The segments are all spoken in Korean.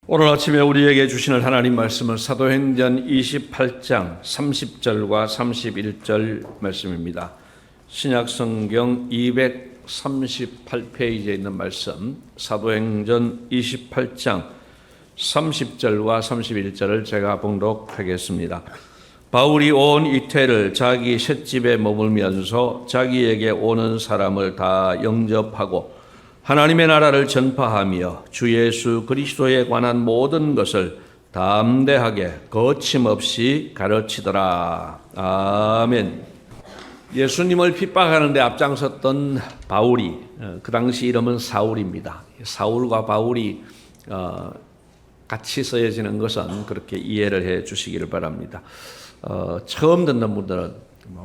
오늘 아침에 우리에게 주시는 하나님 말씀은 사도행전 28장 30절과 31절 말씀입니다. 신약성경 238페이지에 있는 말씀, 사도행전 28장 30절과 31절을 제가 봉독하겠습니다. 바울이 온 이태를 자기 셋집에 머물면서 자기에게 오는 사람을 다 영접하고 하나님의 나라를 전파하며 주 예수 그리스도에 관한 모든 것을 담대하게 거침없이 가르치더라. 아멘. 예수님을 핍박하는 데 앞장섰던 바울이, 그 당시 이름은 사울입니다. 사울과 바울이 같이 쓰여지는 것은 그렇게 이해를 해 주시기를 바랍니다. 처음 듣는 분들은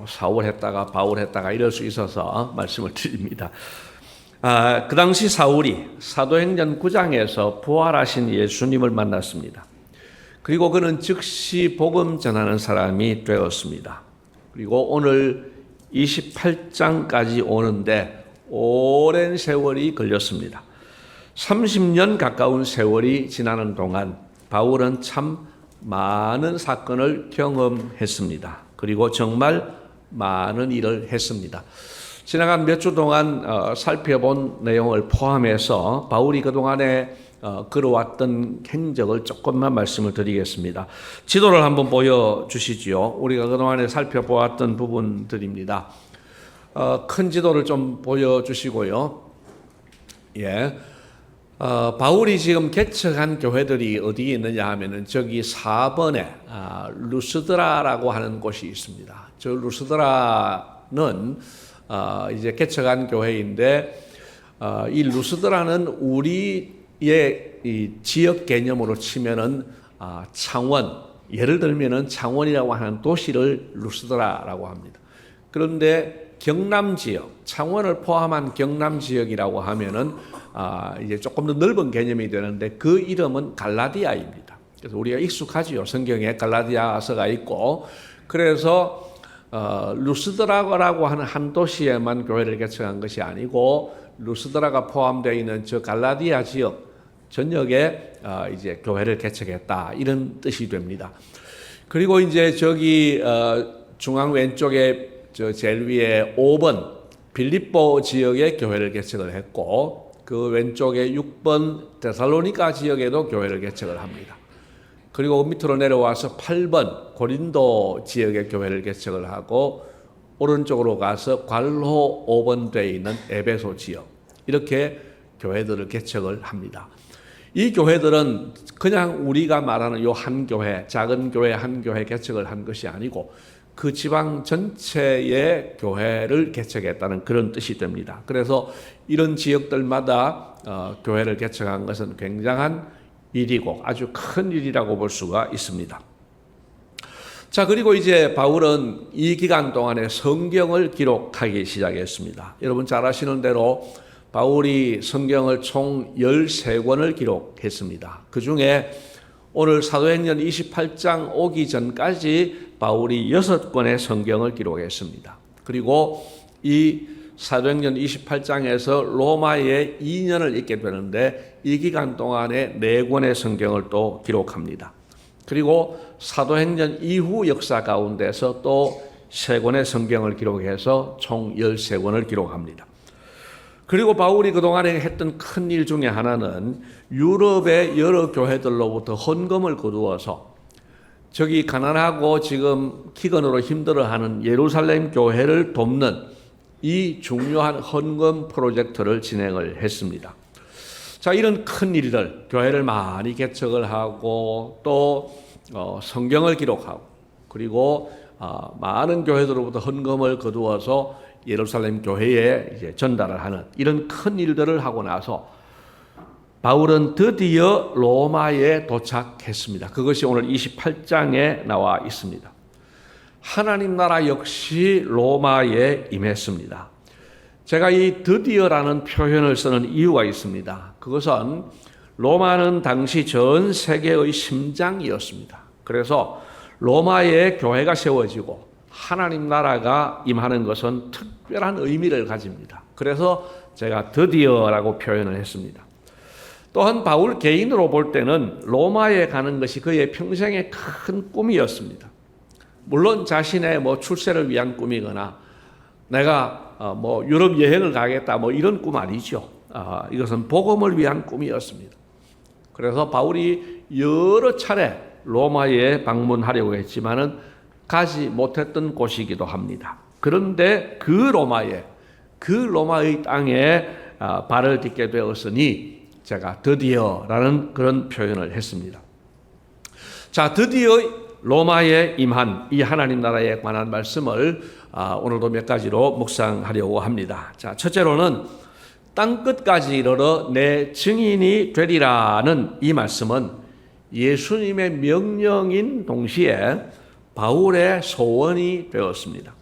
사울 했다가 바울 했다가 이럴 수 있어서 말씀을 드립니다. 그 당시 사울이 사도행전 9장에서 부활하신 예수님을 만났습니다. 그리고 그는 즉시 복음 전하는 사람이 되었습니다. 그리고 오늘 28장까지 오는데 오랜 세월이 걸렸습니다. 30년 가까운 세월이 지나는 동안 바울은 참 많은 사건을 경험했습니다. 그리고 정말 많은 일을 했습니다. 지나간 몇 주 동안 살펴본 내용을 포함해서 바울이 그동안에 걸어왔던 행적을 조금만 말씀을 드리겠습니다. 지도를 한번 보여주시지요. 우리가 그동안에 살펴보았던 부분들입니다. 큰 지도를 좀 보여주시고요. 예. 바울이 지금 개척한 교회들이 어디에 있느냐 하면은 저기 4번에 루스드라라고 하는 곳이 있습니다. 저 루스드라는 이제 개척한 교회인데, 이 루스드라는 우리의 이 지역 개념으로 치면은 창원, 예를 들면은 창원이라고 하는 도시를 루스드라라고 합니다. 그런데 경남 지역, 창원을 포함한 경남 지역이라고 하면은 이제 조금 더 넓은 개념이 되는데 그 이름은 갈라디아입니다. 그래서 우리가 익숙하지요. 성경에 갈라디아서가 있고, 그래서 루스드라라고 하는 한 도시에만 교회를 개척한 것이 아니고 루스드라가 포함되어 있는 저 갈라디아 지역 전역에 이제 교회를 개척했다, 이런 뜻이 됩니다. 그리고 이제 저기 중앙 왼쪽에 저 제일 위에 5번 빌립보 지역에 교회를 개척을 했고, 그 왼쪽에 6번 데살로니가 지역에도 교회를 개척을 합니다. 그리고 밑으로 내려와서 8번 고린도 지역의 교회를 개척을 하고, 오른쪽으로 가서 괄호 5번 되어 있는 에베소 지역, 이렇게 교회들을 개척을 합니다. 이 교회들은 그냥 우리가 말하는 요 한 교회, 작은 교회 한 교회 개척을 한 것이 아니고 그 지방 전체의 교회를 개척했다는 그런 뜻이 됩니다. 그래서 이런 지역들마다 교회를 개척한 것은 굉장한 일이고 아주 큰 일이라고 볼 수가 있습니다. 자, 그리고 이제 바울은 이 기간 동안에 성경을 기록하기 시작했습니다. 여러분 잘 아시는 대로 바울이 성경을 총 13권을 기록했습니다. 그 중에 오늘 사도행전 28장 오기 전까지 바울이 6권의 성경을 기록했습니다. 그리고 이 사도행전 28장에서 로마에 2년을 있게 되는데 이 기간 동안에 4권의 성경을 또 기록합니다. 그리고 사도행전 이후 역사 가운데서 또 3권의 성경을 기록해서 총 13권을 기록합니다. 그리고 바울이 그동안에 했던 큰 일 중에 하나는 유럽의 여러 교회들로부터 헌금을 거두어서 저기 가난하고 지금 기근으로 힘들어하는 예루살렘 교회를 돕는 이 중요한 헌금 프로젝트를 진행을 했습니다. 자, 이런 큰 일들, 교회를 많이 개척을 하고 또 성경을 기록하고 그리고 많은 교회들로부터 헌금을 거두어서 예루살렘 교회에 이제 전달을 하는 이런 큰 일들을 하고 나서 바울은 드디어 로마에 도착했습니다. 그것이 오늘 28장에 나와 있습니다. 하나님 나라 역시 로마에 임했습니다. 제가 이 드디어라는 표현을 쓰는 이유가 있습니다. 그것은 로마는 당시 전 세계의 심장이었습니다. 그래서 로마에 교회가 세워지고 하나님 나라가 임하는 것은 특별한 의미를 가집니다. 그래서 제가 드디어라고 표현을 했습니다. 또한 바울 개인으로 볼 때는 로마에 가는 것이 그의 평생의 큰 꿈이었습니다. 물론 자신의 출세를 위한 꿈이거나 내가 유럽 여행을 가겠다 이런 꿈 아니죠. 이것은 복음을 위한 꿈이었습니다. 그래서 바울이 여러 차례 로마에 방문하려고 했지만은 가지 못했던 곳이기도 합니다. 그런데 그 로마의 땅에 발을 딛게 되었으니 제가 드디어라는 그런 표현을 했습니다. 자, 드디어 로마에 임한 이 하나님 나라에 관한 말씀을 오늘도 몇 가지로 묵상하려고 합니다. 자, 첫째로는 땅 끝까지 이르러 내 증인이 되리라는 이 말씀은 예수님의 명령인 동시에 바울의 소원이 되었습니다.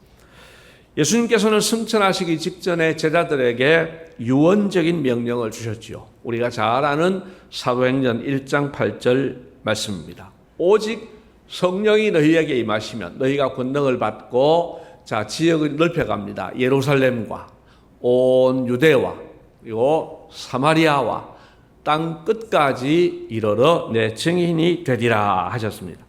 예수님께서는 승천하시기 직전에 제자들에게 유언적인 명령을 주셨지요. 우리가 잘 아는 사도행전 1장 8절 말씀입니다. 오직 성령이 너희에게 임하시면 너희가 권능을 받고 지역을 넓혀갑니다. 예루살렘과 온 유대와 그리고 사마리아와 땅 끝까지 이르러 내 증인이 되리라 하셨습니다.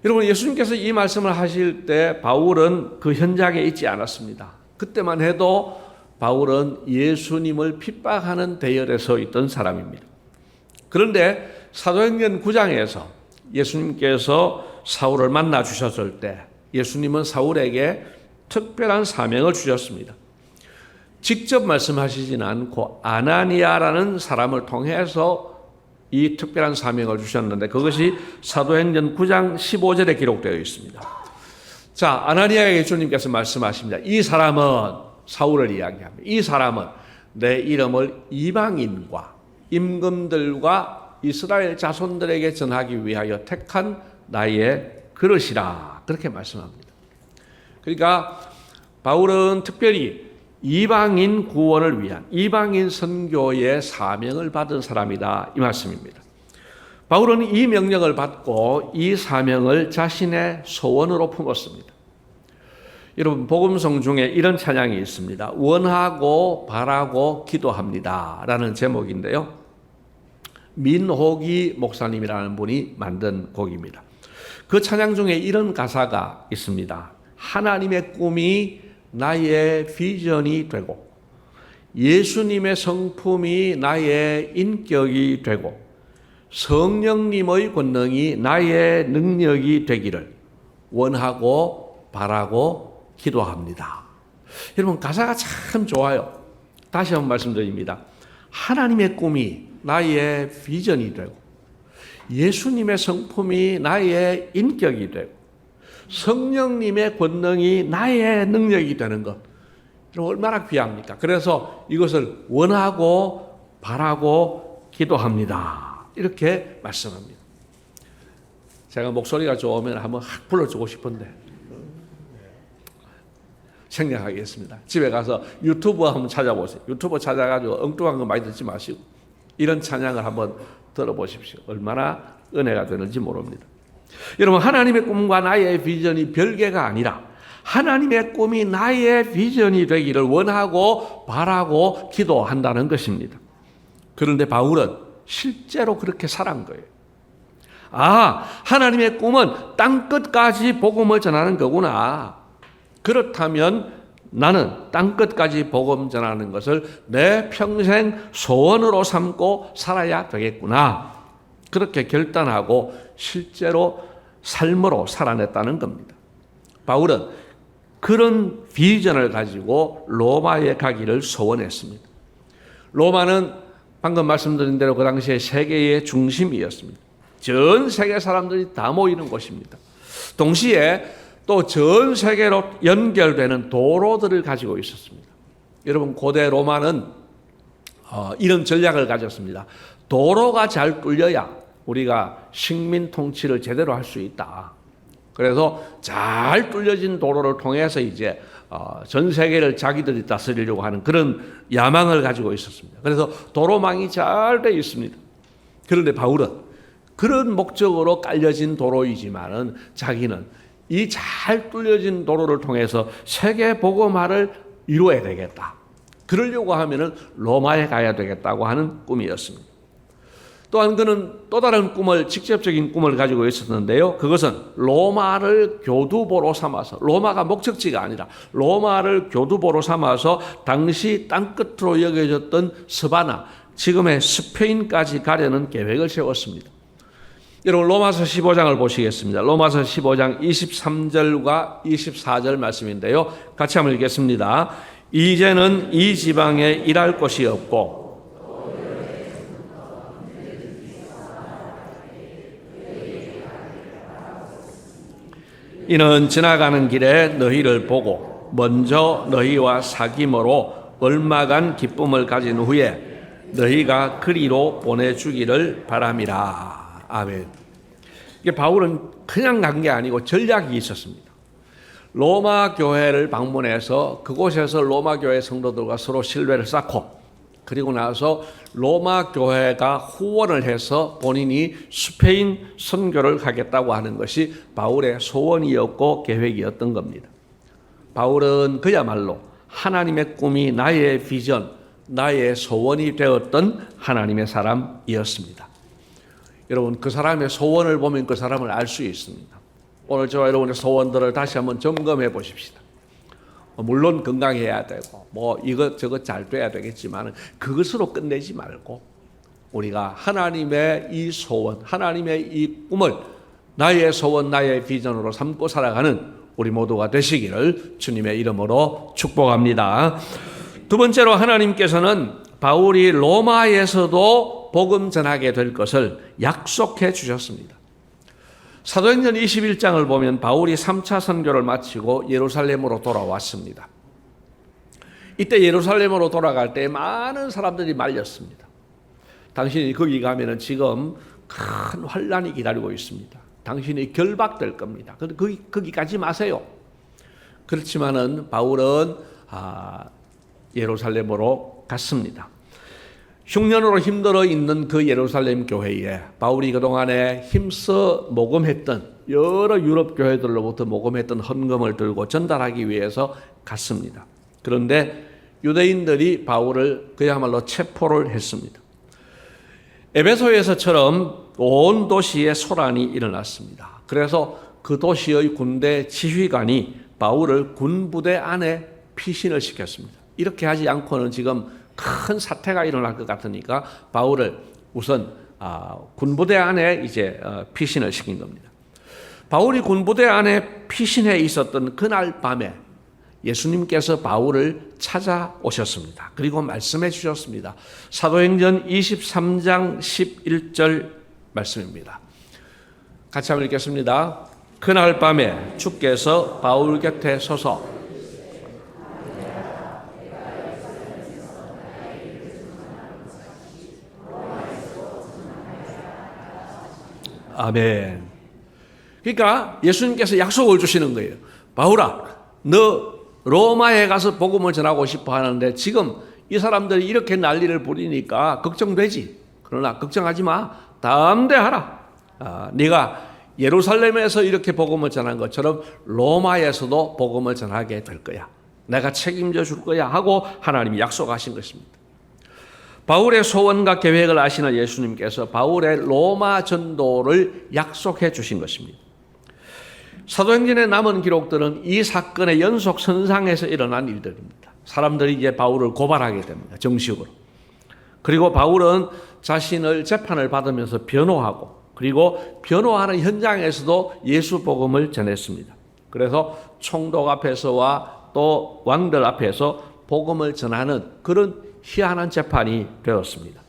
여러분, 예수님께서 이 말씀을 하실 때 바울은 그 현장에 있지 않았습니다. 그때만 해도 바울은 예수님을 핍박하는 대열에 서 있던 사람입니다. 그런데 사도행전 9장에서 예수님께서 사울을 만나 주셨을 때 예수님은 사울에게 특별한 사명을 주셨습니다. 직접 말씀하시진 않고 아나니아라는 사람을 통해서 이 특별한 사명을 주셨는데 그것이 사도행전 9장 15절에 기록되어 있습니다. 자, 아나니아에게 주님께서 말씀하십니다. 이 사람은 사울을 이야기합니다. 이 사람은 내 이름을 이방인과 임금들과 이스라엘 자손들에게 전하기 위하여 택한 나의 그릇이라 그렇게 말씀합니다. 그러니까 바울은 특별히 이방인 구원을 위한 이방인 선교의 사명을 받은 사람이다 이 말씀입니다. 바울은 이 명령을 받고 이 사명을 자신의 소원으로 품었습니다. 여러분, 복음성 중에 이런 찬양이 있습니다. 원하고 바라고 기도합니다 라는 제목인데요, 민호기 목사님이라는 분이 만든 곡입니다. 그 찬양 중에 이런 가사가 있습니다. 하나님의 꿈이 나의 비전이 되고 예수님의 성품이 나의 인격이 되고 성령님의 권능이 나의 능력이 되기를 원하고 바라고 기도합니다. 여러분, 가사가 참 좋아요. 다시 한번 말씀드립니다. 하나님의 꿈이 나의 비전이 되고 예수님의 성품이 나의 인격이 되고 성령님의 권능이 나의 능력이 되는 것, 얼마나 귀합니까? 그래서 이것을 원하고 바라고 기도합니다 이렇게 말씀합니다. 제가 목소리가 좋으면 한번 확 불러주고 싶은데 생략하겠습니다. 집에 가서 유튜브 한번 찾아보세요. 유튜브 찾아가지고 엉뚱한 거 많이 듣지 마시고 이런 찬양을 한번 들어보십시오. 얼마나 은혜가 되는지 모릅니다. 여러분, 하나님의 꿈과 나의 비전이 별개가 아니라 하나님의 꿈이 나의 비전이 되기를 원하고 바라고 기도한다는 것입니다. 그런데 바울은 실제로 그렇게 살아간 거예요. 하나님의 꿈은 땅 끝까지 복음을 전하는 거구나. 그렇다면 나는 땅 끝까지 복음 전하는 것을 내 평생 소원으로 삼고 살아야 되겠구나. 그렇게 결단하고 실제로 삶으로 살아냈다는 겁니다. 바울은 그런 비전을 가지고 로마에 가기를 소원했습니다. 로마는 방금 말씀드린 대로 그 당시에 세계의 중심이었습니다. 전 세계 사람들이 다 모이는 곳입니다. 동시에 또 전 세계로 연결되는 도로들을 가지고 있었습니다. 여러분, 고대 로마는 이런 전략을 가졌습니다. 도로가 잘 뚫려야 우리가 식민 통치를 제대로 할 수 있다. 그래서 잘 뚫려진 도로를 통해서 이제 전 세계를 자기들이 다스리려고 하는 그런 야망을 가지고 있었습니다. 그래서 도로망이 잘 되어 있습니다. 그런데 바울은 그런 목적으로 깔려진 도로이지만은 자기는 이 잘 뚫려진 도로를 통해서 세계 복음화를 이루어야 되겠다. 그러려고 하면은 로마에 가야 되겠다고 하는 꿈이었습니다. 또한 그는 또 다른 꿈을, 직접적인 꿈을 가지고 있었는데요. 그것은 로마를 교두보로 삼아서, 로마가 목적지가 아니라 로마를 교두보로 삼아서 당시 땅끝으로 여겨졌던 스바나, 지금의 스페인까지 가려는 계획을 세웠습니다. 여러분, 로마서 15장을 보시겠습니다. 로마서 15장 23절과 24절 말씀인데요. 같이 한번 읽겠습니다. 이제는 이 지방에 일할 곳이 없고 이는 지나가는 길에 너희를 보고 먼저 너희와 사귐으로 얼마간 기쁨을 가진 후에 너희가 그리로 보내주기를 바람이라. 아멘. 이게 바울은 그냥 간 게 아니고 전략이 있었습니다. 로마 교회를 방문해서 그곳에서 로마 교회 성도들과 서로 신뢰를 쌓고, 그리고 나서 로마 교회가 후원을 해서 본인이 스페인 선교를 하겠다고 하는 것이 바울의 소원이었고 계획이었던 겁니다. 바울은 그야말로 하나님의 꿈이 나의 비전, 나의 소원이 되었던 하나님의 사람이었습니다. 여러분, 그 사람의 소원을 보면 그 사람을 알 수 있습니다. 오늘 저와 여러분의 소원들을 다시 한번 점검해 보십시다. 물론 건강해야 되고 이것저것 잘 돼야 되겠지만 그것으로 끝내지 말고 우리가 하나님의 이 소원, 하나님의 이 꿈을 나의 소원, 나의 비전으로 삼고 살아가는 우리 모두가 되시기를 주님의 이름으로 축복합니다. 두 번째로, 하나님께서는 바울이 로마에서도 복음 전하게 될 것을 약속해 주셨습니다. 사도행전 21장을 보면 바울이 3차 선교를 마치고 예루살렘으로 돌아왔습니다. 이때 예루살렘으로 돌아갈 때 많은 사람들이 말렸습니다. 당신이 거기 가면은 지금 큰 환란이 기다리고 있습니다. 당신이 결박될 겁니다. 거기 가지 마세요. 그렇지만은 바울은 예루살렘으로 갔습니다. 흉년으로 힘들어 있는 그 예루살렘 교회에 바울이 그동안에 힘써 모금했던 여러 유럽 교회들로부터 모금했던 헌금을 들고 전달하기 위해서 갔습니다. 그런데 유대인들이 바울을 그야말로 체포를 했습니다. 에베소에서처럼 온 도시에 소란이 일어났습니다. 그래서 그 도시의 군대 지휘관이 바울을 군부대 안에 피신을 시켰습니다. 이렇게 하지 않고는 지금 큰 사태가 일어날 것 같으니까 바울을 우선 군부대 안에 이제 피신을 시킨 겁니다. 바울이 군부대 안에 피신해 있었던 그날 밤에 예수님께서 바울을 찾아오셨습니다. 그리고 말씀해 주셨습니다. 사도행전 23장 11절 말씀입니다. 같이 한번 읽겠습니다. 그날 밤에 주께서 바울 곁에 서서 아멘. 그러니까 예수님께서 약속을 주시는 거예요. 바울아, 너 로마에 가서 복음을 전하고 싶어 하는데 지금 이 사람들이 이렇게 난리를 부리니까 걱정되지. 그러나 걱정하지 마. 담대하라. 네가 예루살렘에서 이렇게 복음을 전한 것처럼 로마에서도 복음을 전하게 될 거야. 내가 책임져 줄 거야 하고 하나님이 약속하신 것입니다. 바울의 소원과 계획을 아시는 예수님께서 바울의 로마 전도를 약속해 주신 것입니다. 사도행전의 남은 기록들은 이 사건의 연속선상에서 일어난 일들입니다. 사람들이 이제 바울을 고발하게 됩니다. 정식으로. 그리고 바울은 자신을 재판을 받으면서 변호하고, 그리고 변호하는 현장에서도 예수 복음을 전했습니다. 그래서 총독 앞에서와 또 왕들 앞에서 복음을 전하는 그런 희한한 재판이 되었습니다.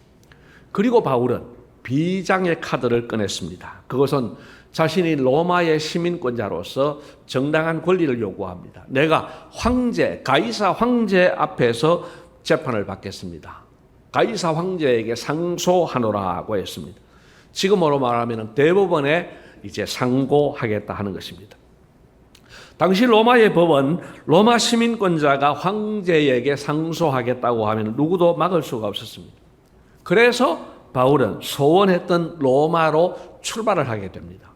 그리고 바울은 비장의 카드를 꺼냈습니다. 그것은 자신이 로마의 시민권자로서 정당한 권리를 요구합니다. 내가 황제, 가이사 황제 앞에서 재판을 받겠습니다. 가이사 황제에게 상소하노라고 했습니다. 지금으로 말하면 대법원에 이제 상고하겠다 하는 것입니다. 당시 로마의 법은 로마 시민권자가 황제에게 상소하겠다고 하면 누구도 막을 수가 없었습니다. 그래서 바울은 소원했던 로마로 출발을 하게 됩니다.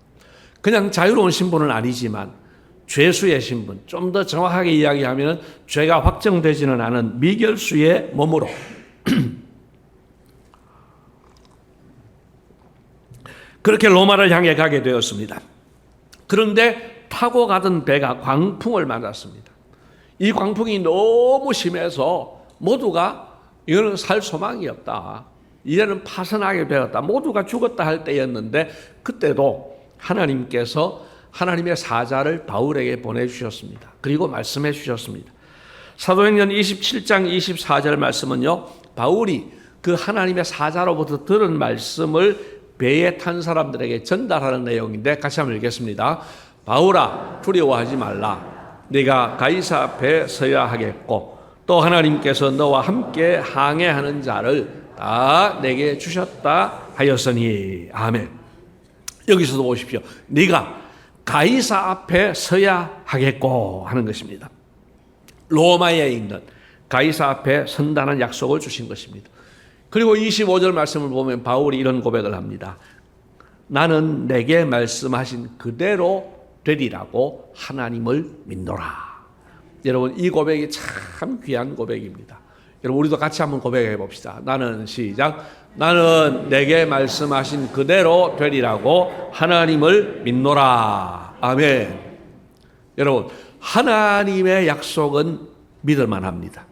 그냥 자유로운 신분은 아니지만 죄수의 신분, 좀 더 정확하게 이야기하면 죄가 확정되지는 않은 미결수의 몸으로 그렇게 로마를 향해 가게 되었습니다. 그런데 타고 가던 배가 광풍을 맞았습니다. 이 광풍이 너무 심해서 모두가 이거는 살 소망이 없다, 이제는 파선하게 되었다, 모두가 죽었다 할 때였는데, 그때도 하나님께서 하나님의 사자를 바울에게 보내주셨습니다. 그리고 말씀해 주셨습니다. 사도행전 27장 24절 말씀은요, 바울이 그 하나님의 사자로부터 들은 말씀을 배에 탄 사람들에게 전달하는 내용인데, 같이 한번 읽겠습니다. 바울아, 두려워하지 말라. 네가 가이사 앞에 서야 하겠고 또 하나님께서 너와 함께 항해하는 자를 다 내게 주셨다 하였으니. 아멘. 여기서도 보십시오. 네가 가이사 앞에 서야 하겠고 하는 것입니다. 로마에 있는 가이사 앞에 선다는 약속을 주신 것입니다. 그리고 25절 말씀을 보면 바울이 이런 고백을 합니다. 나는 내게 말씀하신 그대로 되리라고 하나님을 믿노라. 여러분, 이 고백이 참 귀한 고백입니다. 여러분, 우리도 같이 한번 고백해 봅시다. 나는, 시작. 나는 내게 말씀하신 그대로 되리라고 하나님을 믿노라. 아멘. 여러분, 하나님의 약속은 믿을 만합니다.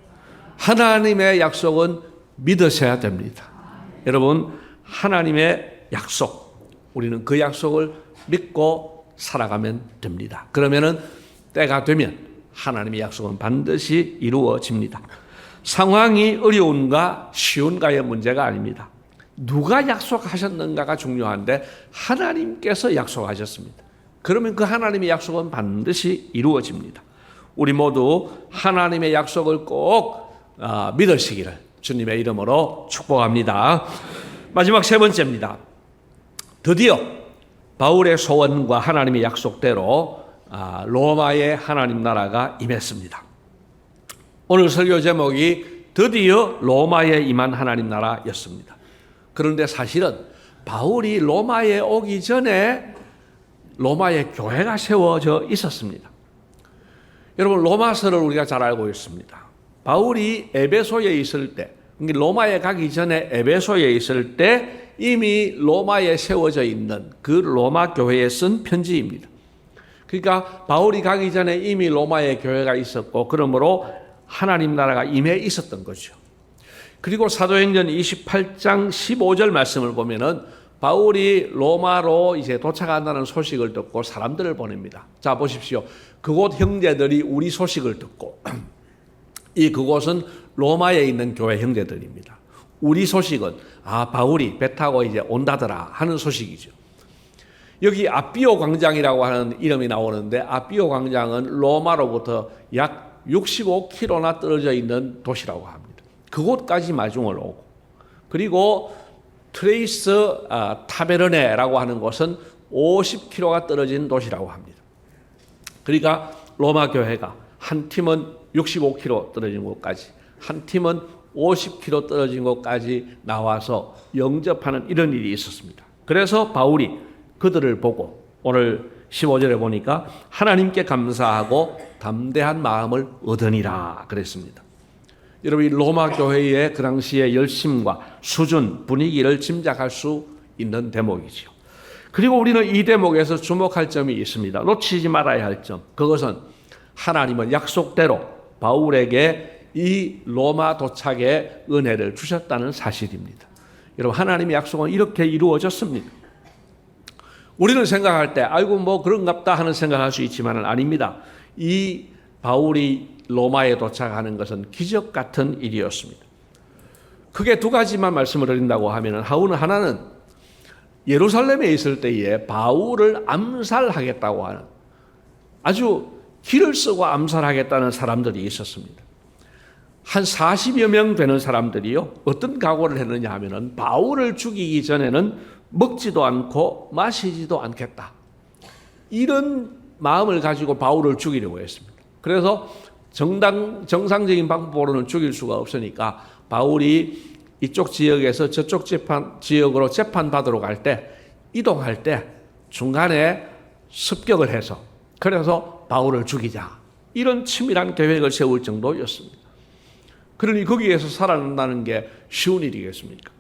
하나님의 약속은 믿으셔야 됩니다. 여러분, 하나님의 약속, 우리는 그 약속을 믿고 살아가면 됩니다. 그러면은 때가 되면 하나님의 약속은 반드시 이루어집니다. 상황이 어려운가 쉬운가의 문제가 아닙니다. 누가 약속하셨는가가 중요한데, 하나님께서 약속하셨습니다. 그러면 그 하나님의 약속은 반드시 이루어집니다. 우리 모두 하나님의 약속을 꼭 믿으시기를 주님의 이름으로 축복합니다. 마지막 세 번째입니다. 드디어 바울의 소원과 하나님의 약속대로 로마의 하나님 나라가 임했습니다. 오늘 설교 제목이 드디어 로마에 임한 하나님 나라였습니다. 그런데 사실은 바울이 로마에 오기 전에 로마에 교회가 세워져 있었습니다. 여러분, 로마서를 우리가 잘 알고 있습니다. 바울이 에베소에 있을 때, 로마에 가기 전에 에베소에 있을 때 이미 로마에 세워져 있는 그 로마 교회에 쓴 편지입니다. 그러니까 바울이 가기 전에 이미 로마에 교회가 있었고, 그러므로 하나님 나라가 임해 있었던 거죠. 그리고 사도행전 28장 15절 말씀을 보면은 바울이 로마로 이제 도착한다는 소식을 듣고 사람들을 보냅니다. 자, 보십시오. 그곳 형제들이 우리 소식을 듣고, 그곳은 로마에 있는 교회 형제들입니다. 우리 소식은 바울이 배 타고 이제 온다더라 하는 소식이죠. 여기 아비오 광장이라고 하는 이름이 나오는데, 아비오 광장은 로마로부터 약 65km나 떨어져 있는 도시라고 합니다. 그곳까지 마중을 오고, 그리고 트레이스 타베르네라고 하는 곳은 50km가 떨어진 도시라고 합니다. 그러니까 로마 교회가 한 팀은 65km 떨어진 곳까지, 한 팀은 50km 떨어진 곳까지 나와서 영접하는 이런 일이 있었습니다. 그래서 바울이 그들을 보고 오늘 15절에 보니까 하나님께 감사하고 담대한 마음을 얻으니라 그랬습니다. 여러분, 로마 교회의 그 당시의 열심과 수준, 분위기를 짐작할 수 있는 대목이지요. 그리고 우리는 이 대목에서 주목할 점이 있습니다. 놓치지 말아야 할 점. 그것은 하나님은 약속대로 바울에게 이 로마 도착의 은혜를 주셨다는 사실입니다. 여러분, 하나님의 약속은 이렇게 이루어졌습니다. 우리는 생각할 때 아이고 뭐 그런갑다 하는 생각할 수 있지만은 아닙니다. 이 바울이 로마에 도착하는 것은 기적 같은 일이었습니다. 크게 두 가지만 말씀을 드린다고 하면은, 하나는 예루살렘에 있을 때에 바울을 암살하겠다고 하는, 아주 기를 쓰고 암살하겠다는 사람들이 있었습니다. 한 40여 명 되는 사람들이요, 어떤 각오를 했느냐 하면은 바울을 죽이기 전에는 먹지도 않고 마시지도 않겠다, 이런 마음을 가지고 바울을 죽이려고 했습니다. 그래서 정상적인 방법으로는 죽일 수가 없으니까 바울이 이쪽 지역에서 저쪽 지역으로 재판받으러 갈 때, 이동할 때 중간에 습격을 해서, 그래서 바울을 죽이자, 이런 치밀한 계획을 세울 정도였습니다. 그러니 거기에서 살아난다는 게 쉬운 일이겠습니까?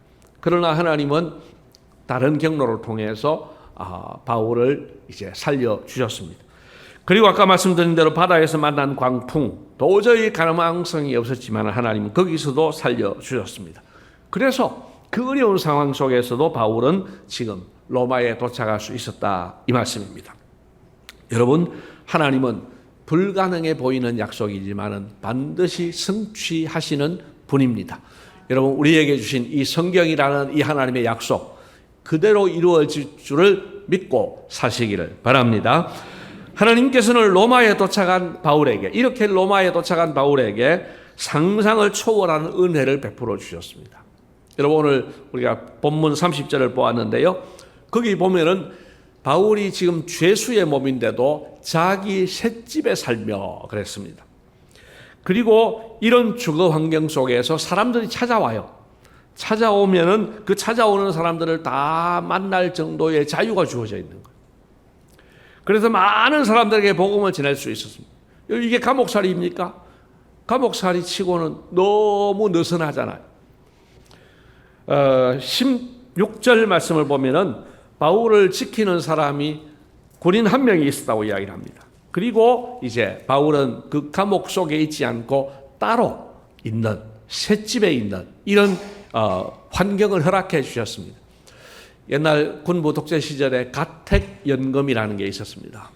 그러나 하나님은 다른 경로를 통해서 바울을 이제 살려 주셨습니다. 그리고 아까 말씀드린 대로 바다에서 만난 광풍, 도저히 가망성이 없었지만 하나님은 거기서도 살려 주셨습니다. 그래서 그 어려운 상황 속에서도 바울은 지금 로마에 도착할 수 있었다, 이 말씀입니다. 여러분, 하나님은 불가능해 보이는 약속이지만 반드시 성취하시는 분입니다. 여러분, 우리에게 주신 이 성경이라는 이 하나님의 약속 그대로 이루어질 줄을 믿고 사시기를 바랍니다. 하나님께서는 로마에 도착한 바울에게, 이렇게 로마에 도착한 바울에게 상상을 초월하는 은혜를 베풀어 주셨습니다. 여러분, 오늘 우리가 본문 30절을 보았는데요, 거기 보면은 바울이 지금 죄수의 몸인데도 자기 셋집에 살며 그랬습니다. 그리고 이런 주거 환경 속에서 사람들이 찾아와요. 찾아오면은 그 찾아오는 사람들을 다 만날 정도의 자유가 주어져 있는 거예요. 그래서 많은 사람들에게 복음을 전할 수 있었습니다. 이게 감옥살이입니까? 감옥살이 치고는 너무 느슨하잖아요. 16절 말씀을 보면은 바울을 지키는 사람이 군인 한 명이 있었다고 이야기를 합니다. 그리고 이제 바울은 그 감옥 속에 있지 않고 따로 있는 셋집에 있는 이런 환경을 허락해 주셨습니다. 옛날 군부 독재 시절에 가택연금이라는 게 있었습니다.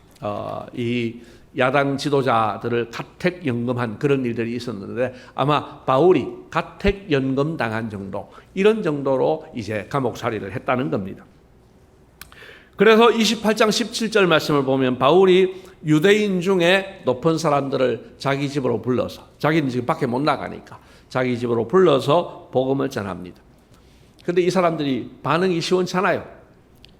이 야당 지도자들을 가택연금한 그런 일들이 있었는데 아마 바울이 가택연금 당한 정도, 이런 정도로 이제 감옥살이를 했다는 겁니다. 그래서 28장 17절 말씀을 보면 바울이 유대인 중에 높은 사람들을 자기 집으로 불러서, 자기는 지금 밖에 못 나가니까 자기 집으로 불러서 복음을 전합니다. 그런데 이 사람들이 반응이 시원찮아요.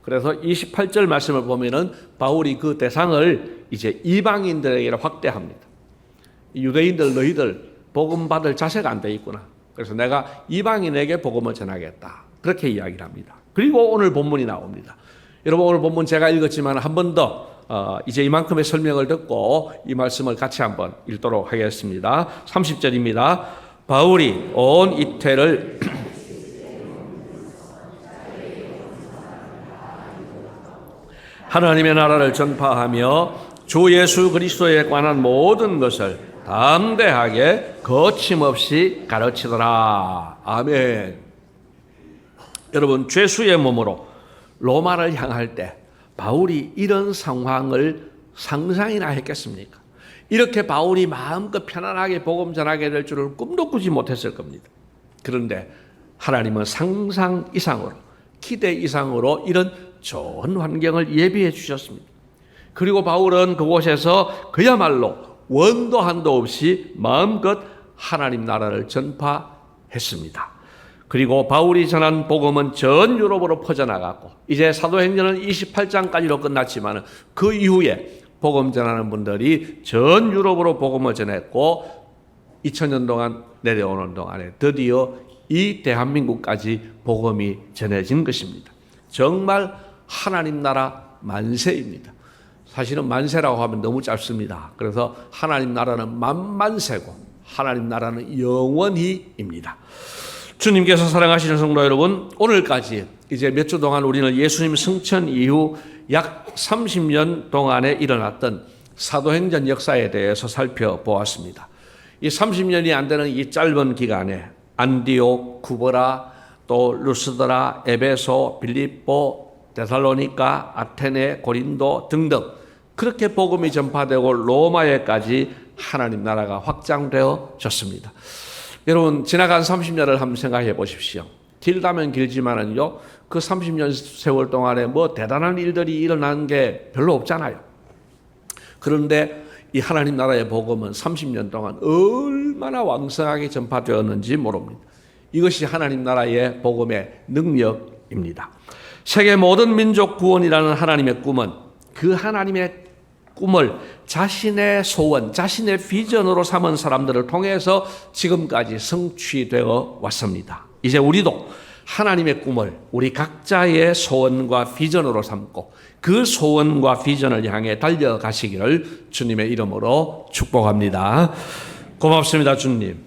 그래서 28절 말씀을 보면은 바울이 그 대상을 이제 이방인들에게 확대합니다. 유대인들, 너희들 복음 받을 자세가 안 돼 있구나. 그래서 내가 이방인에게 복음을 전하겠다, 그렇게 이야기를 합니다. 그리고 오늘 본문이 나옵니다. 여러분, 오늘 본문 제가 읽었지만 한 번 더 이제 이만큼의 설명을 듣고 이 말씀을 같이 한번 읽도록 하겠습니다. 30절입니다. 바울이 온 이태를 하나님의 나라를 전파하며 주 예수 그리스도에 관한 모든 것을 담대하게 거침없이 가르치더라. 아멘. 여러분, 죄수의 몸으로 로마를 향할 때 바울이 이런 상황을 상상이나 했겠습니까? 이렇게 바울이 마음껏 편안하게 복음 전하게 될 줄을 꿈도 꾸지 못했을 겁니다. 그런데 하나님은 상상 이상으로, 기대 이상으로 이런 좋은 환경을 예비해 주셨습니다. 그리고 바울은 그곳에서 그야말로 원도 한도 없이 마음껏 하나님 나라를 전파했습니다. 그리고 바울이 전한 복음은 전 유럽으로 퍼져나갔고, 이제 사도행전은 28장까지로 끝났지만 그 이후에 복음 전하는 분들이 전 유럽으로 복음을 전했고 2000년 동안 내려오는 동안에 드디어 이 대한민국까지 복음이 전해진 것입니다. 정말 하나님 나라 만세입니다. 사실은 만세라고 하면 너무 짧습니다. 그래서 하나님 나라는 만만세고 하나님 나라는 영원히입니다. 주님께서 사랑하시는 성도 여러분, 오늘까지 이제 몇 주 동안 우리는 예수님 승천 이후 약 30년 동안에 일어났던 사도행전 역사에 대해서 살펴보았습니다. 이 30년이 안 되는 이 짧은 기간에 안디옥, 구버라, 또 루스드라, 에베소, 빌립보, 데살로니가, 아테네, 고린도 등등 그렇게 복음이 전파되고 로마에까지 하나님 나라가 확장되어졌습니다. 여러분, 지나간 30년을 한번 생각해 보십시오. 길다면 길지만은요, 그 30년 세월 동안에 뭐 대단한 일들이 일어난 게 별로 없잖아요. 그런데 이 하나님 나라의 복음은 30년 동안 얼마나 왕성하게 전파되었는지 모릅니다. 이것이 하나님 나라의 복음의 능력입니다. 세계 모든 민족 구원이라는 하나님의 꿈은 그 하나님의 꿈을 자신의 소원, 자신의 비전으로 삼은 사람들을 통해서 지금까지 성취되어 왔습니다. 이제 우리도 하나님의 꿈을 우리 각자의 소원과 비전으로 삼고 그 소원과 비전을 향해 달려가시기를 주님의 이름으로 축복합니다. 고맙습니다, 주님.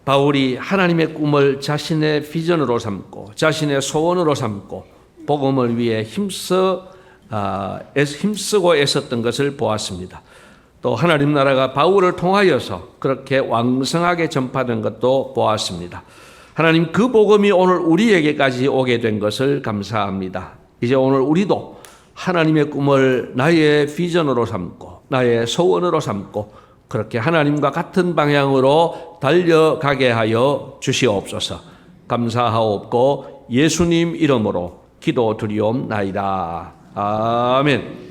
바울이 하나님의 꿈을 자신의 비전으로 삼고 자신의 소원으로 삼고 복음을 위해 힘쓰고 애썼던 것을 보았습니다. 또 하나님 나라가 바울을 통하여서 그렇게 왕성하게 전파된 것도 보았습니다. 하나님 그 복음이 오늘 우리에게까지 오게 된 것을 감사합니다. 이제 오늘 우리도 하나님의 꿈을 나의 비전으로 삼고 나의 소원으로 삼고 그렇게 하나님과 같은 방향으로 달려가게 하여 주시옵소서. 감사하옵고 예수님 이름으로 기도드리옵나이다. 아멘.